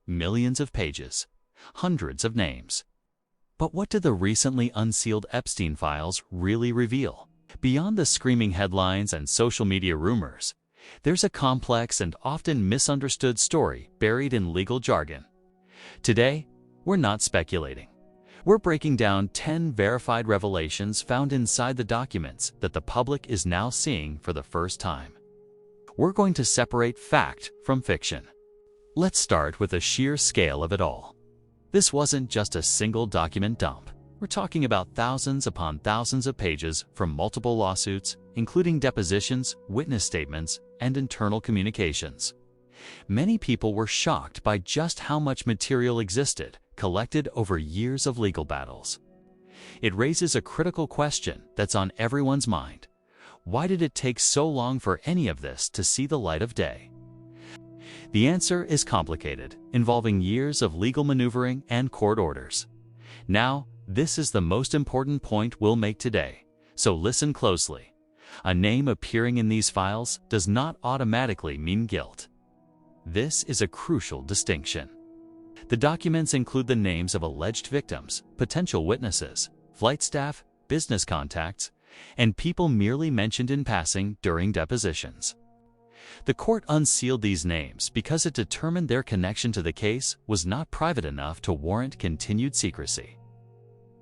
millions of pages, hundreds of names. But what did the recently unsealed Epstein files really reveal? Beyond the screaming headlines and social media rumors, there's a complex and often misunderstood story buried in legal jargon. Today, we're not speculating. We're breaking down 10 verified revelations found inside the documents that the public is now seeing for the first time. We're going to separate fact from fiction. Let's start with the sheer scale of it all. This wasn't just a single document dump. We're talking about thousands upon thousands of pages from multiple lawsuits, including depositions, witness statements, and internal communications. Many people were shocked by just how much material existed, collected over years of legal battles. It raises a critical question that's on everyone's mind. Why did it take so long for any of this to see the light of day? The answer is complicated, involving years of legal maneuvering and court orders. Now, this is the most important point we'll make today, so listen closely. A name appearing in these files does not automatically mean guilt. This is a crucial distinction. The documents include the names of alleged victims, potential witnesses, flight staff, business contacts, and people merely mentioned in passing during depositions. The court unsealed these names because it determined their connection to the case was not private enough to warrant continued secrecy.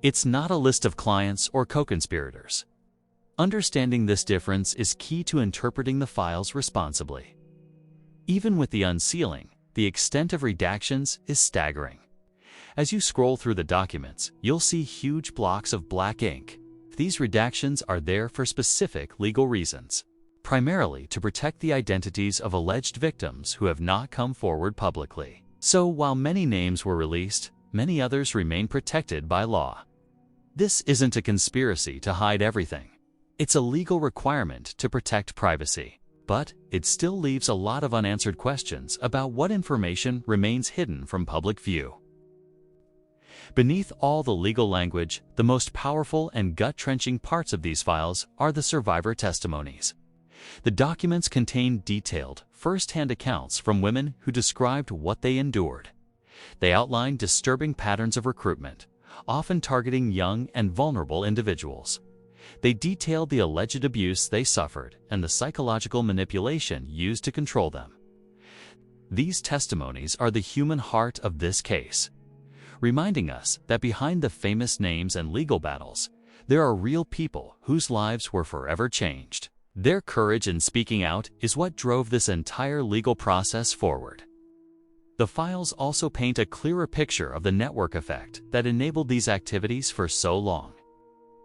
It's not a list of clients or co-conspirators. Understanding this difference is key to interpreting the files responsibly. Even with the unsealing, the extent of redactions is staggering. As you scroll through the documents, you'll see huge blocks of black ink. These redactions are there for specific legal reasons, primarily to protect the identities of alleged victims who have not come forward publicly. So while many names were released, many others remain protected by law. This isn't a conspiracy to hide everything. It's a legal requirement to protect privacy. But it still leaves a lot of unanswered questions about what information remains hidden from public view. Beneath all the legal language, the most powerful and gut-wrenching parts of these files are the survivor testimonies. The documents contain detailed, first-hand accounts from women who described what they endured. They outline disturbing patterns of recruitment, often targeting young and vulnerable individuals. They detailed the alleged abuse they suffered and the psychological manipulation used to control them. These testimonies are the human heart of this case, reminding us that behind the famous names and legal battles, there are real people whose lives were forever changed. Their courage in speaking out is what drove this entire legal process forward. The files also paint a clearer picture of the network effect that enabled these activities for so long.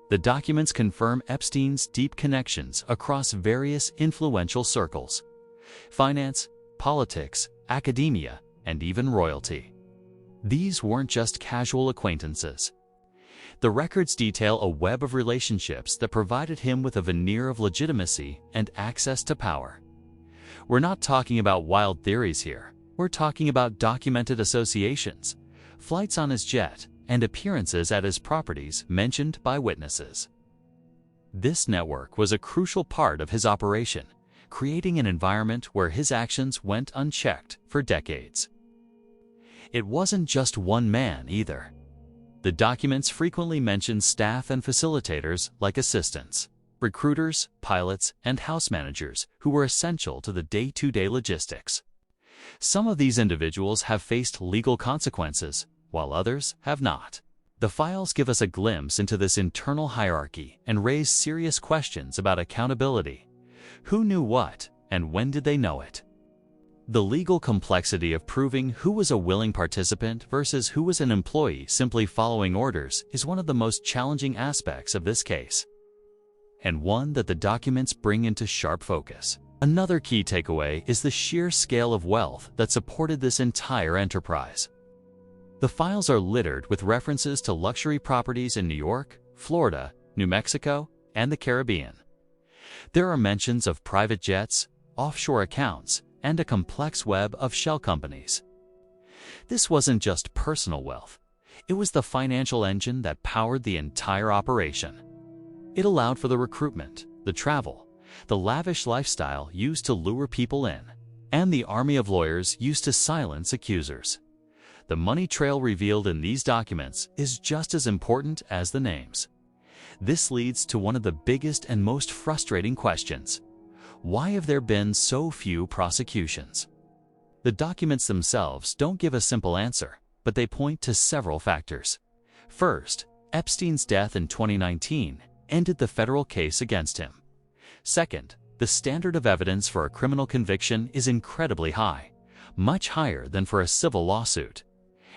The documents confirm Epstein's deep connections across various influential circles: finance, politics, academia, and even royalty. These weren't just casual acquaintances. The records detail a web of relationships that provided him with a veneer of legitimacy and access to power. We're not talking about wild theories here. We're talking about documented associations, flights on his jet, and appearances at his properties mentioned by witnesses. This network was a crucial part of his operation, creating an environment where his actions went unchecked for decades. It wasn't just one man either. The documents frequently mention staff and facilitators like assistants, recruiters, pilots, and house managers who were essential to the day-to-day logistics. Some of these individuals have faced legal consequences, while others have not. The files give us a glimpse into this internal hierarchy and raise serious questions about accountability. Who knew what, and when did they know it? The legal complexity of proving who was a willing participant versus who was an employee simply following orders is one of the most challenging aspects of this case, and one that the documents bring into sharp focus. Another key takeaway is the sheer scale of wealth that supported this entire enterprise. The files are littered with references to luxury properties in New York, Florida, New Mexico, and the Caribbean. There are mentions of private jets, offshore accounts, and a complex web of shell companies. This wasn't just personal wealth. It was the financial engine that powered the entire operation. It allowed for the recruitment, the travel, the lavish lifestyle used to lure people in, and the army of lawyers used to silence accusers. The money trail revealed in these documents is just as important as the names. This leads to one of the biggest and most frustrating questions. Why have there been so few prosecutions? The documents themselves don't give a simple answer, but they point to several factors. First, Epstein's death in 2019 ended the federal case against him. Second, the standard of evidence for a criminal conviction is incredibly high, much higher than for a civil lawsuit.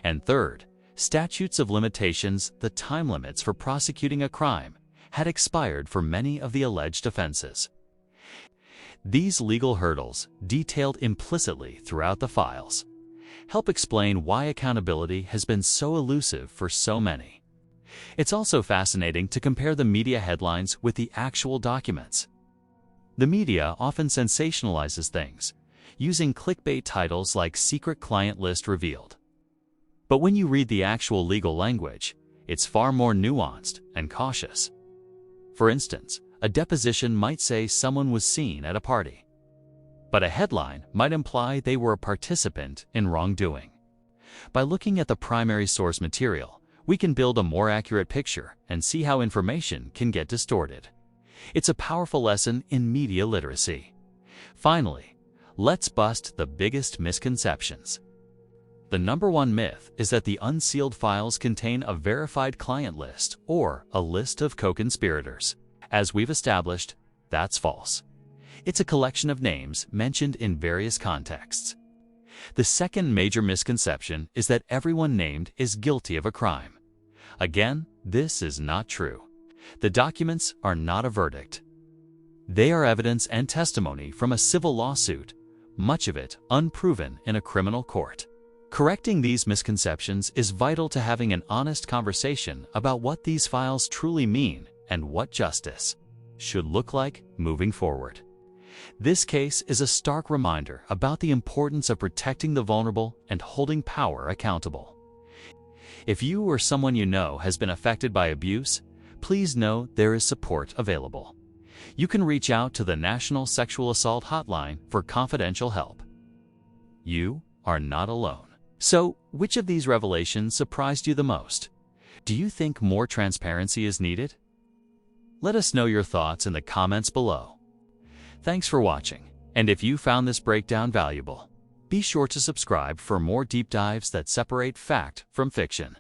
And third, statutes of limitations, the time limits for prosecuting a crime, had expired for many of the alleged offenses. These legal hurdles, detailed implicitly throughout the files, help explain why accountability has been so elusive for so many. It's also fascinating to compare the media headlines with the actual documents. The media often sensationalizes things, using clickbait titles like "Secret Client List Revealed." But when you read the actual legal language, it's far more nuanced and cautious. For instance, a deposition might say someone was seen at a party, but a headline might imply they were a participant in wrongdoing. By looking at the primary source material, we can build a more accurate picture and see how information can get distorted. It's a powerful lesson in media literacy. Finally, let's bust the biggest misconceptions. The number one myth is that the unsealed files contain a verified client list or a list of co-conspirators. As we've established, that's false. It's a collection of names mentioned in various contexts. The second major misconception is that everyone named is guilty of a crime. Again, this is not true. The documents are not a verdict. They are evidence and testimony from a civil lawsuit, much of it unproven in a criminal court. Correcting these misconceptions is vital to having an honest conversation about what these files truly mean and what justice should look like moving forward. This case is a stark reminder about the importance of protecting the vulnerable and holding power accountable. If you or someone you know has been affected by abuse, please know there is support available. You can reach out to the National Sexual Assault Hotline for confidential help. You are not alone. So, which of these revelations surprised you the most? Do you think more transparency is needed? Let us know your thoughts in the comments below. Thanks for watching, and if you found this breakdown valuable, be sure to subscribe for more deep dives that separate fact from fiction.